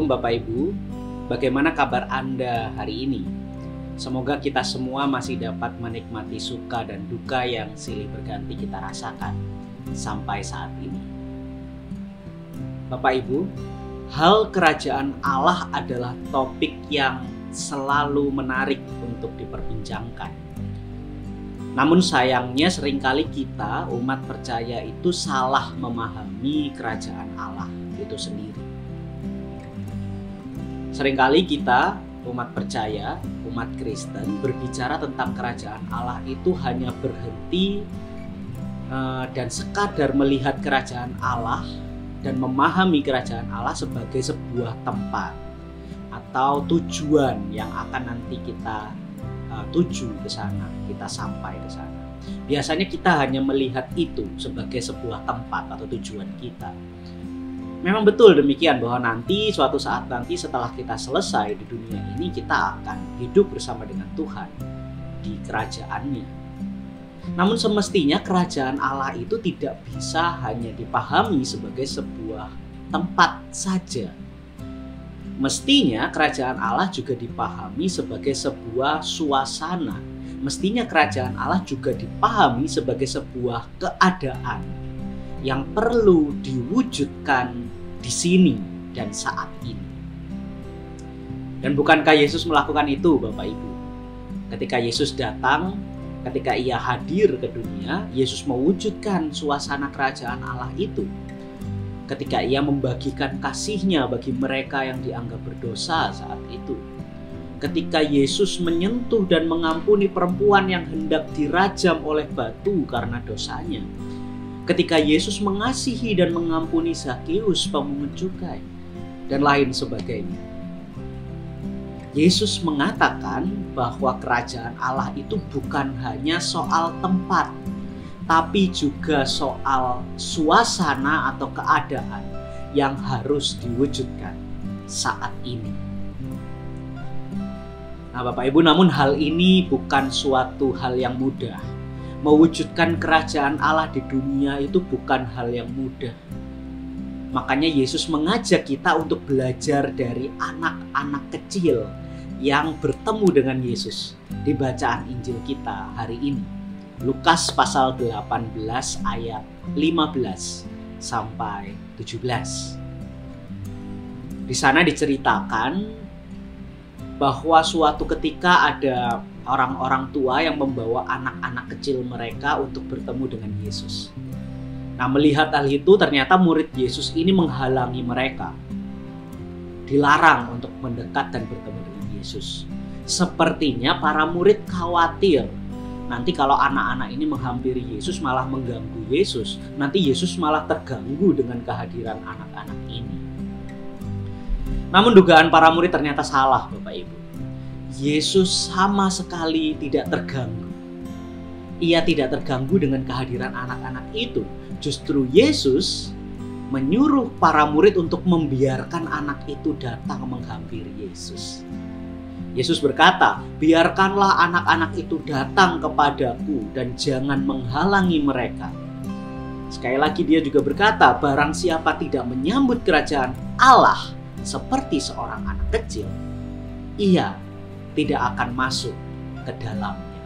Shalom Bapak Ibu, bagaimana kabar Anda hari ini? Semoga kita semua masih dapat menikmati suka dan duka yang silih berganti kita rasakan sampai saat ini. Bapak Ibu, hal kerajaan Allah adalah topik yang selalu menarik untuk diperbincangkan. Namun sayangnya seringkali kita umat percaya itu salah memahami kerajaan Allah itu sendiri. Seringkali kita umat percaya, umat Kristen berbicara tentang kerajaan Allah itu hanya berhenti dan sekadar melihat kerajaan Allah dan memahami kerajaan Allah sebagai sebuah tempat atau tujuan yang akan nanti kita tuju ke sana, kita sampai ke sana. Biasanya kita hanya melihat itu sebagai sebuah tempat atau tujuan kita. Memang betul demikian bahwa nanti suatu saat nanti setelah kita selesai di dunia ini kita akan hidup bersama dengan Tuhan di kerajaannya. Namun semestinya kerajaan Allah itu tidak bisa hanya dipahami sebagai sebuah tempat saja. Mestinya kerajaan Allah juga dipahami sebagai sebuah suasana. Mestinya kerajaan Allah juga dipahami sebagai sebuah keadaan yang perlu diwujudkan di sini dan saat ini. Dan bukankah Yesus melakukan itu, Bapak Ibu? Ketika Yesus datang, ketika ia hadir ke dunia, Yesus mewujudkan suasana kerajaan Allah itu. Ketika ia membagikan kasih-Nya bagi mereka yang dianggap berdosa saat itu. Ketika Yesus menyentuh dan mengampuni perempuan yang hendak dirajam oleh batu karena dosanya. Ketika Yesus mengasihi dan mengampuni Zakheus pemungut cukai dan lain sebagainya. Yesus mengatakan bahwa kerajaan Allah itu bukan hanya soal tempat, tapi juga soal suasana atau keadaan yang harus diwujudkan saat ini. Nah, Bapak Ibu, namun hal ini bukan suatu hal yang mudah. Mewujudkan kerajaan Allah di dunia itu bukan hal yang mudah. Makanya Yesus mengajak kita untuk belajar dari anak-anak kecil yang bertemu dengan Yesus di bacaan Injil kita hari ini. Lukas pasal 18 ayat 15 sampai 17. Di sana diceritakan bahwa suatu ketika ada orang-orang tua yang membawa anak-anak kecil mereka untuk bertemu dengan Yesus. Nah, melihat hal itu ternyata murid Yesus ini menghalangi mereka. Dilarang untuk mendekat dan bertemu dengan Yesus. Sepertinya para murid khawatir nanti kalau anak-anak ini menghampiri Yesus malah mengganggu Yesus. Nanti Yesus malah terganggu dengan kehadiran anak-anak ini. Namun dugaan para murid ternyata salah, Bapak Ibu. Yesus sama sekali tidak terganggu. Ia tidak terganggu dengan kehadiran anak-anak itu. Justru Yesus menyuruh para murid untuk membiarkan anak itu datang menghampiri Yesus. Yesus berkata, "Biarkanlah anak-anak itu datang kepadaku dan jangan menghalangi mereka." Sekali lagi dia juga berkata, "Barang siapa tidak menyambut kerajaan Allah seperti seorang anak kecil, ia tidak akan masuk ke dalamnya."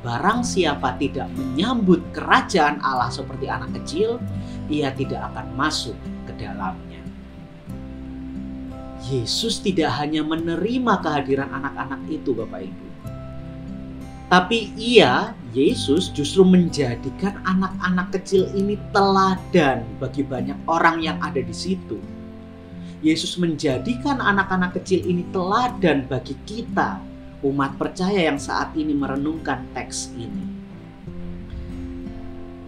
Barang siapa tidak menyambut kerajaan Allah seperti anak kecil, ia tidak akan masuk ke dalamnya. Yesus tidak hanya menerima kehadiran anak-anak itu, Bapak Ibu. Tapi Yesus justru menjadikan anak-anak kecil ini teladan bagi banyak orang yang ada di situ. Yesus menjadikan anak-anak kecil ini teladan bagi kita, umat percaya yang saat ini merenungkan teks ini.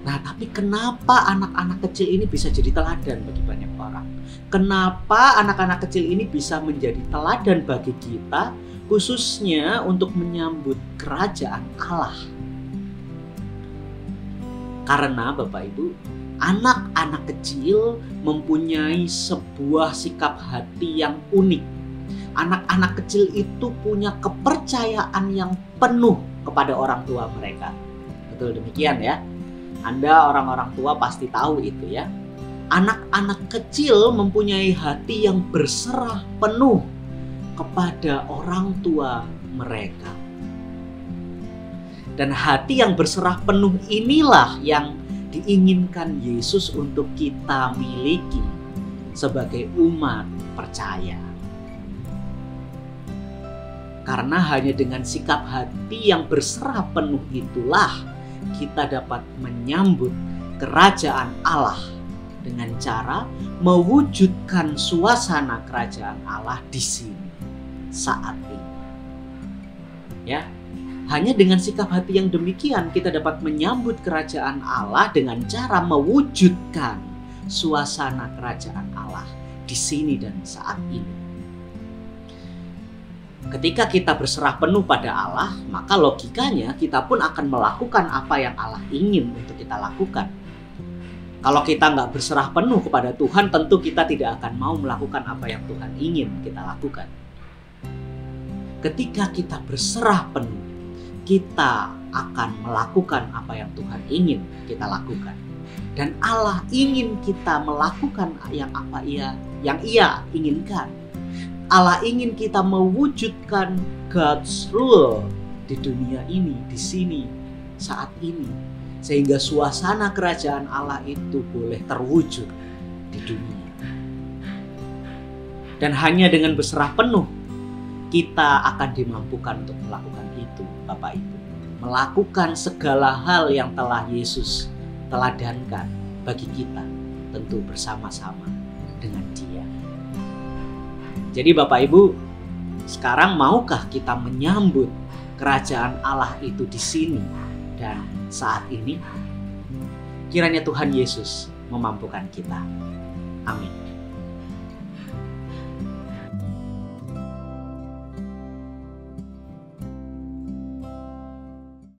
Nah, tapi kenapa anak-anak kecil ini bisa jadi teladan bagi banyak orang? Kenapa anak-anak kecil ini bisa menjadi teladan bagi kita, khususnya untuk menyambut kerajaan Allah? Karena Bapak Ibu, anak-anak kecil mempunyai sebuah sikap hati yang unik. Anak-anak kecil itu punya kepercayaan yang penuh kepada orang tua mereka. Betul demikian ya. Anda orang-orang tua pasti tahu itu ya. Anak-anak kecil mempunyai hati yang berserah penuh kepada orang tua mereka. Dan hati yang berserah penuh inilah yang diinginkan Yesus untuk kita miliki sebagai umat percaya. Karena hanya dengan sikap hati yang berserah penuh itulah kita dapat menyambut kerajaan Allah dengan cara mewujudkan suasana kerajaan Allah di sini saat ini. Ya, hanya dengan sikap hati yang demikian kita dapat menyambut kerajaan Allah dengan cara mewujudkan suasana kerajaan Allah di sini dan saat ini. Ketika kita berserah penuh pada Allah, maka logikanya kita pun akan melakukan apa yang Allah ingin untuk kita lakukan. Kalau kita nggak berserah penuh kepada Tuhan, tentu kita tidak akan mau melakukan apa yang Tuhan ingin kita lakukan. Ketika kita berserah penuh, kita akan melakukan apa yang Tuhan ingin kita lakukan. Dan Allah ingin kita melakukan yang Ia inginkan. Allah ingin kita mewujudkan God's rule di dunia ini, di sini, saat ini. Sehingga suasana kerajaan Allah itu boleh terwujud di dunia. Dan hanya dengan berserah penuh, kita akan dimampukan untuk melakukan itu, Bapak Ibu. Melakukan segala hal yang telah Yesus teladankan bagi kita, tentu bersama-sama dengan Dia. Jadi Bapak Ibu, sekarang maukah kita menyambut kerajaan Allah itu di sini dan saat ini? Kiranya Tuhan Yesus memampukan kita. Amin.